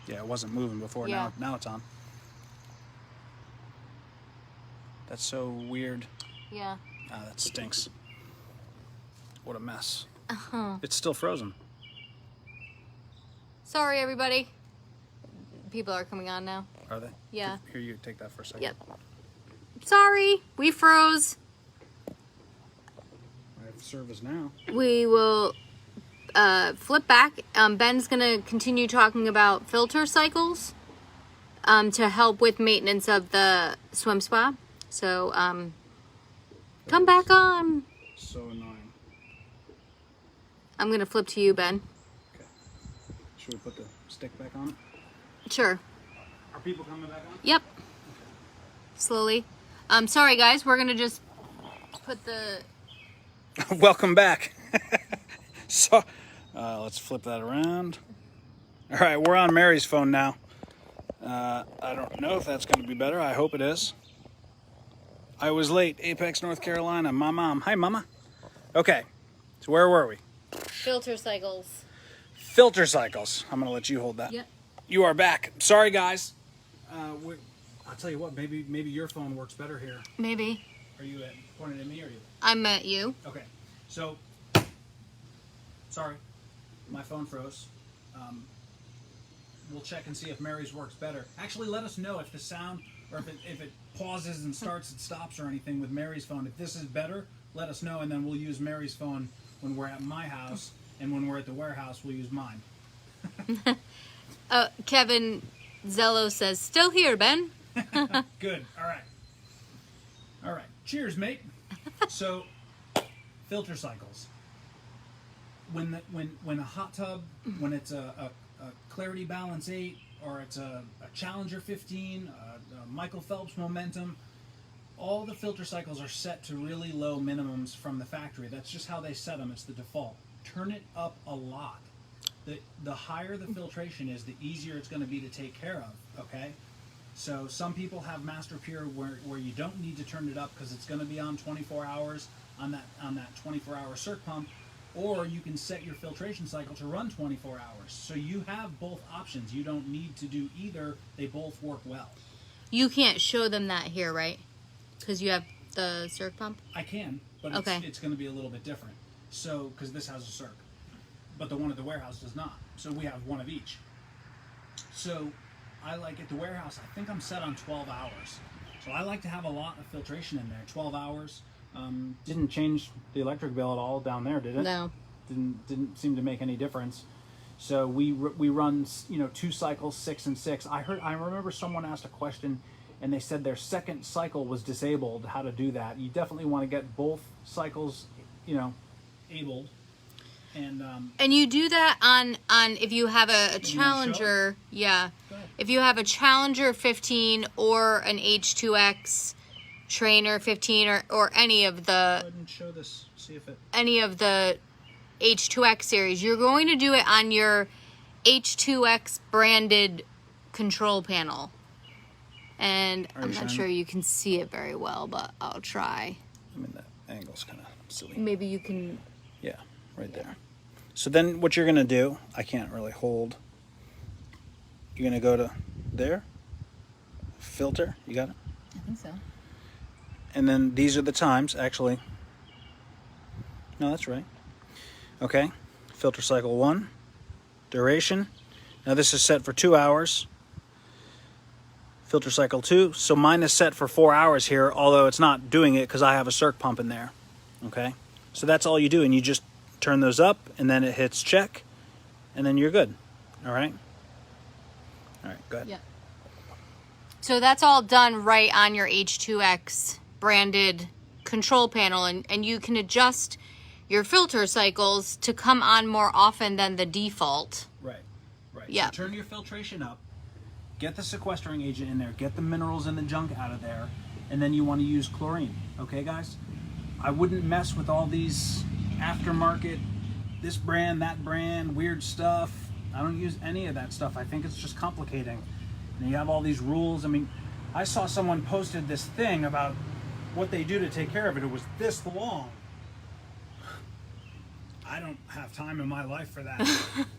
Yeah, it wasn't moving before. Yeah. Now it's on. That's so weird. Yeah. Ah, that stinks. What a mess. Uh-huh. It's still frozen. Sorry, everybody. People are coming on now. Are they? Yeah. Here, you take that for a second. Yep. Sorry, we froze. I have service now. We will flip back. Ben's going to continue talking about filter cycles to help with maintenance of the swim spa. So come back on. So annoying. I'm going to flip to you, Ben. Okay. Should we put the stick back on it? Sure. Are people coming back on? Yep. Slowly. Sorry, guys. We're going to just put the... Welcome back. So, let's flip that around. All right, we're on Mary's phone now. I don't know if that's going to be better. I hope it is. I was late. Apex, North Carolina. My mom. Hi, Mama. Okay, so where were we? Filter cycles. Filter cycles. I'm going to let you hold that. Yep. You are back. Sorry, guys. I'll tell you what. Maybe your phone works better here. Maybe. Are you pointing at me or are you? I'm at you. Okay. So, sorry. My phone froze. We'll check and see if Mary's works better. Actually, let us know if the sound or if it pauses and starts and stops or anything with Mary's phone. If this is better, let us know, and then we'll use Mary's phone when we're at my house, and when we're at the warehouse, we'll use mine. Kevin Zello says, still here, Ben. Good. All right. Cheers, mate. So, filter cycles. When a hot tub, when it's a Clarity Balance 8, or it's a Challenger 15, a Michael Phelps Momentum, all the filter cycles are set to really low minimums from the factory. That's just how they set them. It's the default. Turn it up a lot. The higher the filtration is, the easier it's going to be to take care of, okay? So some people have Master Pure where you don't need to turn it up because it's going to be on 24 hours on that 24-hour circ pump, or you can set your filtration cycle to run 24 hours. So you have both options. You don't need to do either. They both work well. You can't show them that here, right? Because you have the circ pump? I can, but it's going to be a little bit different. So, because this has a circ, but the one at the warehouse does not. So we have one of each. So I like at the warehouse, I think I'm set on 12 hours. So I like to have a lot of filtration in there. 12 hours. Didn't change the electric bill at all down there, did it? No. Didn't seem to make any difference. So we run 2 cycles, 6 and 6. I remember someone asked a question, and they said their second cycle was disabled. How to do that? You definitely want to get both cycles, abled. And you do that on if you have a Challenger, yeah. If you have a Challenger 15 or an H2X Trainer 15 or any of the Go ahead and show this. See if it. Any of the H2X series, you're going to do it on your H2X branded control panel. And I'm not sure you can see it very well, but I'll try. I mean, that angle's kind of silly. Maybe you can. Yeah, right there. So then what you're going to do, I can't really hold. You're going to go to there. Filter. You got it? I think so. And then these are the times, actually. No, that's right. Okay. Filter cycle 1. Duration. Now this is set for 2 hours. Filter cycle 2. So mine is set for 4 hours here, although it's not doing it because I have a circ pump in there. Okay. So that's all you do, and you just turn those up, and then it hits check, and then you're good. All right? All right, go ahead. Yeah. So that's all done right on your H2X branded control panel, and you can adjust your filter cycles to come on more often than the default. Right. Yeah. So turn your filtration up, get the sequestering agent in there, get the minerals and the junk out of there, and then you want to use chlorine. Okay, guys? I wouldn't mess with all these aftermarket, this brand, that brand, weird stuff. I don't use any of that stuff. I think it's just complicating. And you have all these rules. I mean, I saw someone posted this thing about what they do to take care of it. It was this long. I don't have time in my life for that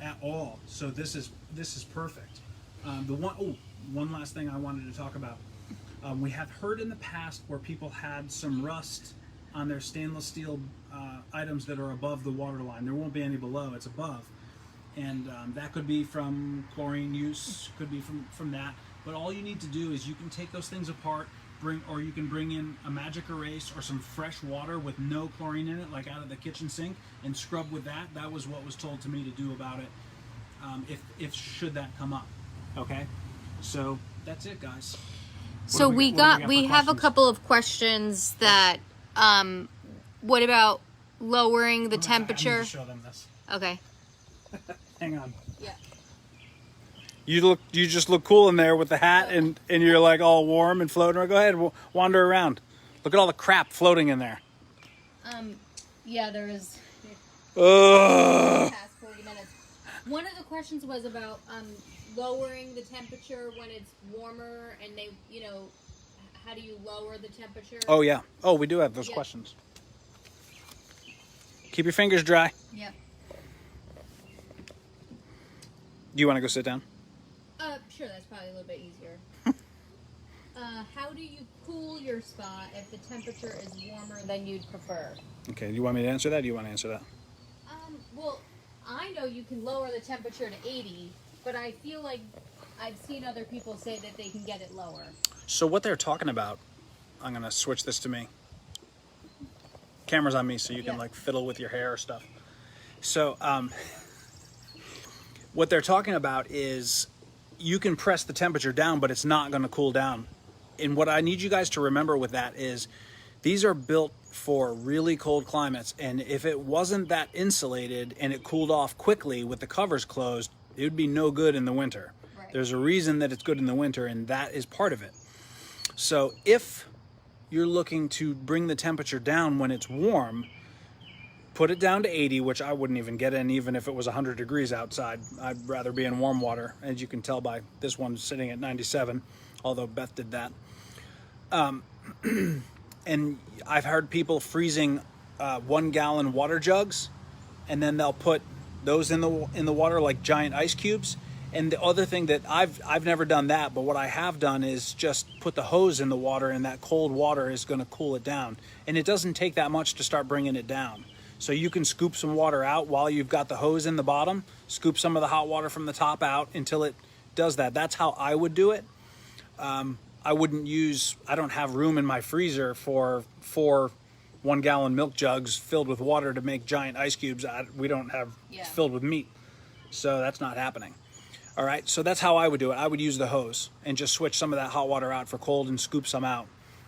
at all. So this is perfect. One last thing I wanted to talk about. We have heard in the past where people had some rust on their stainless steel items that are above the water line. There won't be any below, it's above. And that could be from chlorine use, could be from that. But all you need to do is you can take those things apart, you can bring in a magic erase or some fresh water with no chlorine in it, like out of the kitchen sink, and scrub with that. That was what was told to me to do about it, if should that come up. Okay, so that's it, guys. So we have a couple of questions that, what about lowering the temperature? I need to show them this. Okay. Hang on. Yeah. You just look cool in there with the hat, and you're like all warm and floating around. Go ahead, wander around. Look at all the crap floating in there. Yeah, there is. Ugh. Past 40 minutes. One of the questions was about lowering the temperature when it's warmer, and they, how do you lower the temperature? Oh yeah. Oh, we do have those questions. Keep your fingers dry. Yep. Do you want to go sit down? Sure, that's probably a little bit easier. How do you cool your spa if the temperature is warmer than you'd prefer? Okay, do you want me to answer that? Or do you want to answer that? Well, I know you can lower the temperature to 80, but I feel like I've seen other people say that they can get it lower. So what they're talking about, I'm going to switch this to me. Camera's on me so you can like fiddle with your hair or stuff. So what they're talking about is you can press the temperature down, but it's not going to cool down. And what I need you guys to remember with that is these are built for really cold climates. And if it wasn't that insulated and it cooled off quickly with the covers closed, it would be no good in the winter. Right. There's a reason that it's good in the winter, and that is part of it. So if you're looking to bring the temperature down when it's warm, put it down to 80, which I wouldn't even get in even if it was 100 degrees outside. I'd rather be in warm water, as you can tell by this one sitting at 97, although Beth did that. And I've heard people freezing 1 gallon water jugs, and then they'll put those in the water like giant ice cubes. And the other thing that I've never done that, but what I have done is just put the hose in the water, and that cold water is going to cool it down. And it doesn't take that much to start bringing it down. So you can scoop some water out while you've got the hose in the bottom, scoop some of the hot water from the top out until it does that. That's how I would do it. I don't have room in my freezer for 4 1-gallon milk jugs filled with water to make giant ice cubes. We don't have filled with meat. So that's not happening. All right, so that's how I would do it. I would use the hose and just switch some of that hot water out for cold and scoop some out.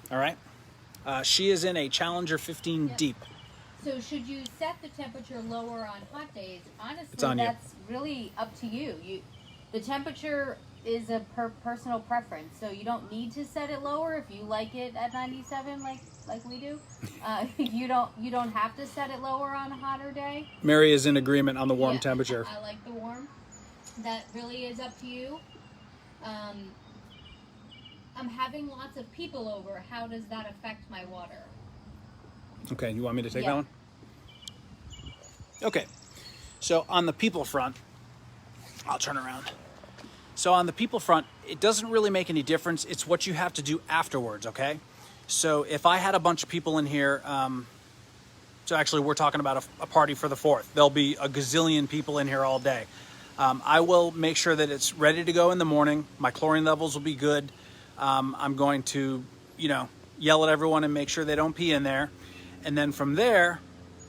All right? She is in a Challenger 15 deep. So should you set the temperature lower on hot days? Honestly, It's on you. that's really up to you. The temperature is a personal preference, so you don't need to set it lower if you like it at 97 like we do. You don't have to set it lower on a hotter day. Mary is in agreement on the warm temperature. I like the warm. That really is up to you. I'm having lots of people over. How does that affect my water? Okay, you want me to take that one? Okay, so on the people front, I'll turn around. So on the people front, it doesn't really make any difference. It's what you have to do afterwards, okay? So if I had a bunch of people in here, so actually we're talking about a party for the 4th. There'll be a gazillion people in here all day. I will make sure that it's ready to go in the morning. My chlorine levels will be good. I'm going to, yell at everyone and make sure they don't pee in there. And then from there,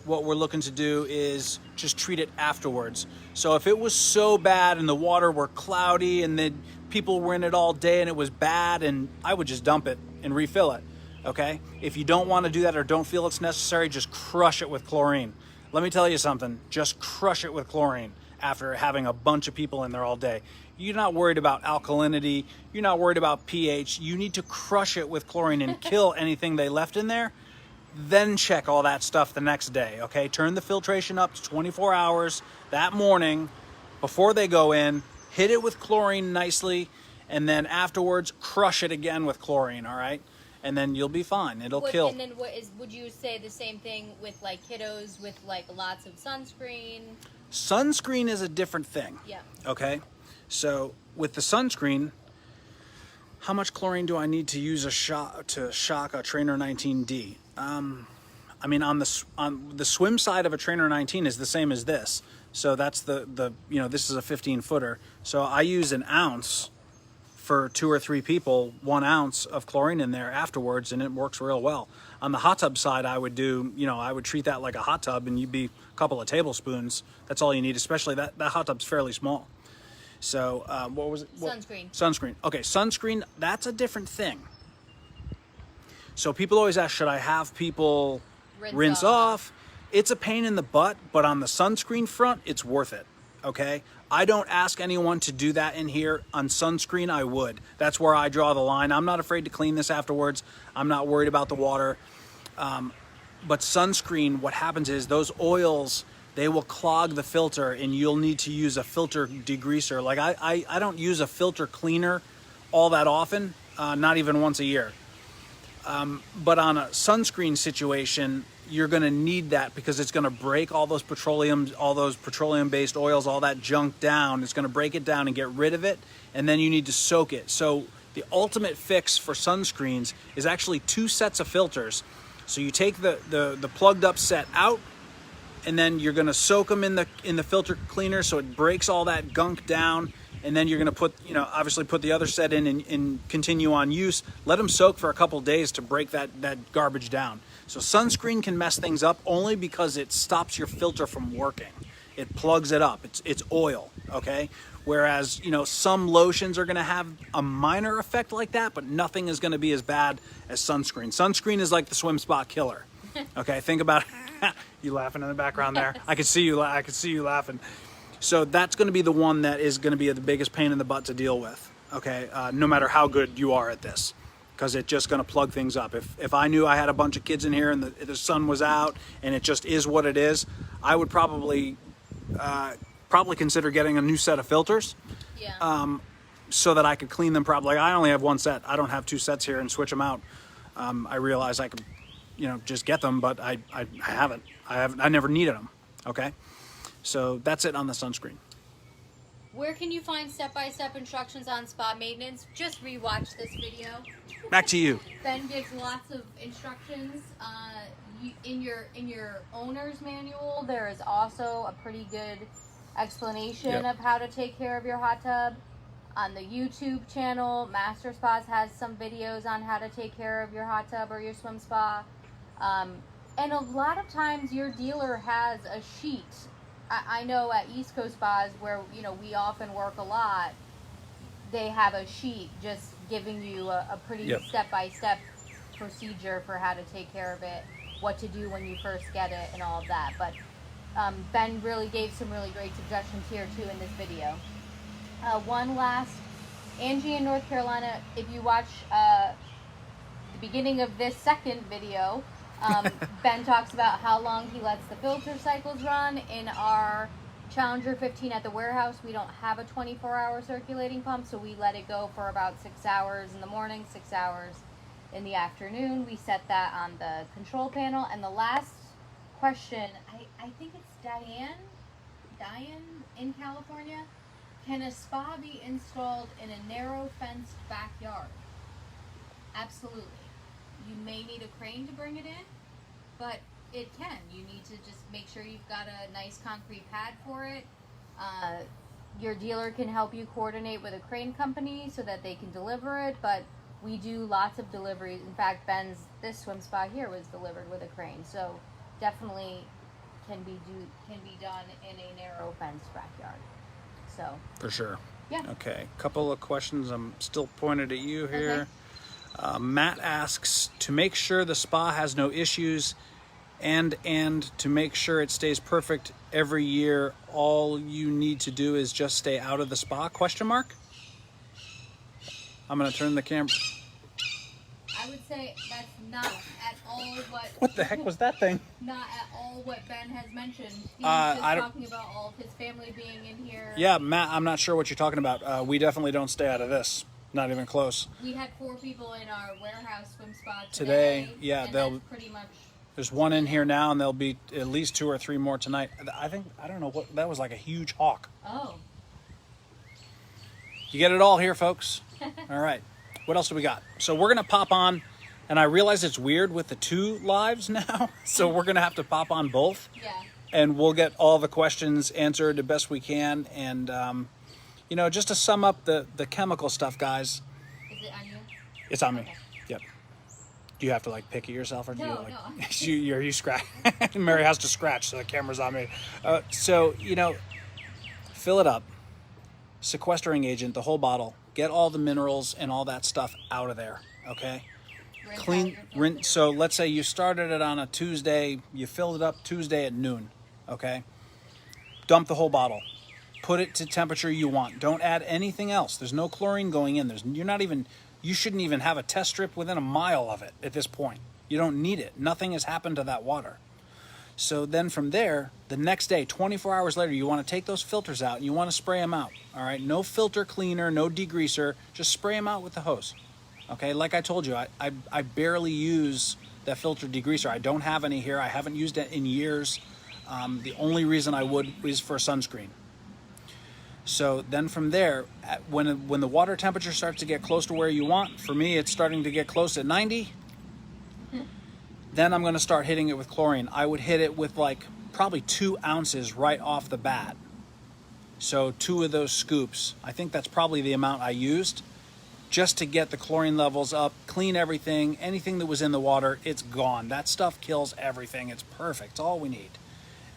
what we're looking to do is just treat it afterwards. So if it was so bad and the water were cloudy and then people were in it all day and it was bad, and I would just dump it and refill it, okay? If you don't want to do that or don't feel it's necessary, just crush it with chlorine. Let me tell you something, just crush it with chlorine after having a bunch of people in there all day. You're not worried about alkalinity, you're not worried about pH, you need to crush it with chlorine and kill anything they left in there. Then check all that stuff the next day, okay? Turn the filtration up to 24 hours that morning before they go in, hit it with chlorine nicely, and then afterwards crush it again with chlorine, all right? And then you'll be fine. It'll kill. And then would you say the same thing with like kiddos with like lots of sunscreen? Sunscreen is a different thing. Yeah. Okay? So with the sunscreen, how much chlorine do I need to use to shock a Trainer 19D? I mean, on the swim side of a Trainer 19 is the same as this. So that's the this is a 15 footer. So I use an ounce for 2 or 3 people, 1 ounce of chlorine in there afterwards, and it works real well. On the hot tub side, I would do, I would treat that like a hot tub, and you'd be a couple of tablespoons. That's all you need, especially that hot tub's fairly small. So what was it? Sunscreen. Sunscreen. Okay, sunscreen, that's a different thing. So people always ask, should I have people rinse off? It's a pain in the butt, but on the sunscreen front, it's worth it, okay? I don't ask anyone to do that in here. On sunscreen, I would. That's where I draw the line. I'm not afraid to clean this afterwards. I'm not worried about the water. But sunscreen, what happens is those oils, they will clog the filter, and you'll need to use a filter degreaser. Like I don't use a filter cleaner all that often, not even once a year. But on a sunscreen situation, you're going to need that because it's going to break all those petroleum-based oils, all that junk down. It's going to break it down and get rid of it, and then you need to soak it. So the ultimate fix for sunscreens is actually 2 sets of filters. So you take the plugged up set out, and then you're going to soak them in the filter cleaner so it breaks all that gunk down. And then you're going to put, obviously put the other set in and continue on use. Let them soak for a couple days to break that garbage down. So sunscreen can mess things up only because it stops your filter from working. It plugs it up. It's oil, okay? Whereas, some lotions are going to have a minor effect like that, but nothing is going to be as bad as sunscreen. Sunscreen is like the swim spot killer. Okay, think about it. You laughing in the background there? I could see you laughing. So that's going to be the one that is going to be the biggest pain in the butt to deal with, okay, no matter how good you are at this, because it's just going to plug things up. If I knew I had a bunch of kids in here and the sun was out and it just is what it is, I would probably consider getting a new set of filters. Yeah. So that I could clean them properly. Like I only have 1 set. I don't have 2 sets here and switch them out. I realize I could, just get them, but I haven't. I never needed them, okay? So that's it on the sunscreen. Where can you find step-by-step instructions on spa maintenance? Just rewatch this video. Back to you. Ben gives lots of instructions. In your owner's manual, there is also a pretty good explanation of how to take care of your hot tub. On the YouTube channel, MasterSpas has some videos on how to take care of your hot tub or your swim spa. And a lot of times your dealer has a sheet. I know at East Coast spas where we often work a lot, they have a sheet just giving you a pretty step-by-step procedure for how to take care of it, what to do when you first get it, and all of that. But Ben really gave some really great suggestions here too in this video. One last, Angie in North Carolina, if you watch the beginning of this second video, Ben talks about how long he lets the filter cycles run. In our Challenger 15 at the warehouse, we don't have a 24-hour circulating pump, so we let it go for about 6 hours in the morning, 6 hours in the afternoon. We set that on the control panel. And the last question, I think it's Diane in California. Can a spa be installed in a narrow fenced backyard? Absolutely. You may need a crane to bring it in, but it can. You need to just make sure you've got a nice concrete pad for it. Your dealer can help you coordinate with a crane company so that they can deliver it, but we do lots of deliveries. In fact, this swim spa here was delivered with a crane, so definitely can be done in a narrow fenced backyard. So For sure. Yeah. Okay, couple of questions. I'm still pointed at you here. Okay. Matt asks, to make sure the spa has no issues and to make sure it stays perfect every year, all you need to do is just stay out of the spa, ? I'm going to turn the camera. I would say that's not at all What the heck was that thing? Not at all what Ben has mentioned. He was just I don't- talking about all of his family being in here. Yeah, Matt, I'm not sure what you're talking about. We definitely don't stay out of this. Not even close. We had 4 people in our warehouse swim spa Today, yeah, and they'll- that's pretty much. There's one in here now, and there'll be at least 2 or 3 more tonight. I don't know what, that was like a huge hawk. Oh. You get it all here, folks. All right. What else do we got? So we're going to pop on, and I realize it's weird with the 2 lives now, so we're going to have to pop on both. Yeah. And we'll get all the questions answered the best we can. And, you know, just to sum up the chemical stuff, guys. Is it on you? It's on me. Okay. Yep. Do you have to, like, pick it yourself? Or do No, you, like, no. you scratch? Mary has to scratch, so the camera's on me. So, you know, fill it up. Sequestering agent, the whole bottle. Get all the minerals and all that stuff out of there, okay? Rinse. So let's say you started it on a Tuesday, you filled it up Tuesday at noon, okay? Dump the whole bottle. Put it to temperature you want. Don't add anything else. There's no chlorine going in. You shouldn't even have a test strip within a mile of it at this point. You don't need it. Nothing has happened to that water. So then from there, the next day, 24 hours later, you want to take those filters out and you want to spray them out. All right, no filter cleaner, no degreaser, just spray them out with the hose. Okay, like I told you, I barely use that filter degreaser. I don't have any here. I haven't used it in years. The only reason I would is for sunscreen. So then from there, when the water temperature starts to get close to where you want, for me, it's starting to get close at 90. Then I'm going to start hitting it with chlorine. I would hit it with like probably 2 ounces right off the bat. So 2 of those scoops. I think that's probably the amount I used just to get the chlorine levels up, clean everything. Anything that was in the water, it's gone. That stuff kills everything. It's perfect. It's all we need.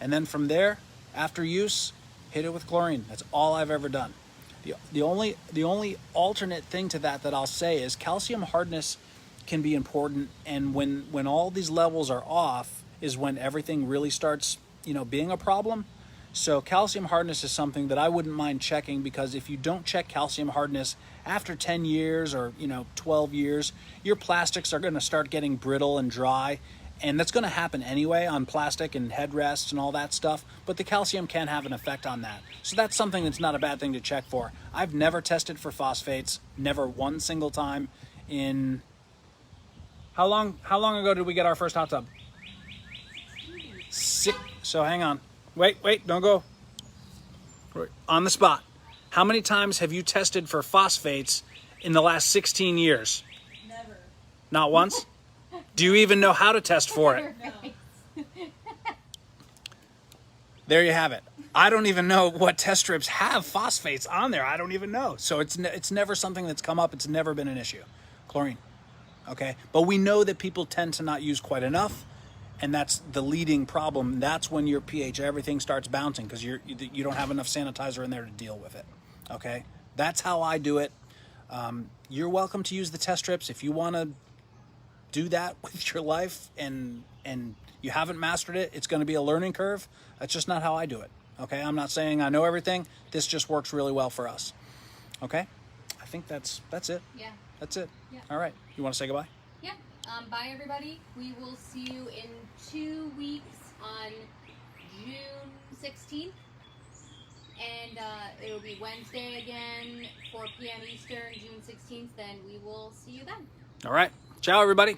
And then from there, after use, hit it with chlorine. That's all I've ever done. The only alternate thing to that I'll say is calcium hardness can be important, and when all these levels are off is when everything really starts, you know, being a problem. So calcium hardness is something that I wouldn't mind checking, because if you don't check calcium hardness after 10 years or, you know, 12 years, your plastics are going to start getting brittle and dry, and that's going to happen anyway on plastic and headrests and all that stuff, but the calcium can have an effect on that. So that's something that's not a bad thing to check for. I've never tested for phosphates, never one single time in... How long ago did we get our first hot tub? 6. So hang on. Wait, don't go. On the spot. How many times have you tested for phosphates in the last 16 years? Never. Not once? Do you even know how to test for it? No. There you have it. I don't even know what test strips have phosphates on there. I don't even know. So it's never something that's come up. It's never been an issue. Chlorine. Okay, but we know that people tend to not use quite enough, and that's the leading problem. That's when your pH, everything starts bouncing, because you don't have enough sanitizer in there to deal with it. Okay, that's how I do it. You're welcome to use the test strips if you want to do that with your life, and you haven't mastered it. It's going to be a learning curve. That's just not how I do it. Okay, I'm not saying I know everything. This just works really well for us. Okay, I think that's it. Yeah. That's it. Yeah. All right. You want to say goodbye? Yeah. Bye, everybody. We will see you in 2 weeks on June 16th. And it'll be Wednesday again, 4 p.m. Eastern, June 16th. Then we will see you then. All right. Ciao, everybody.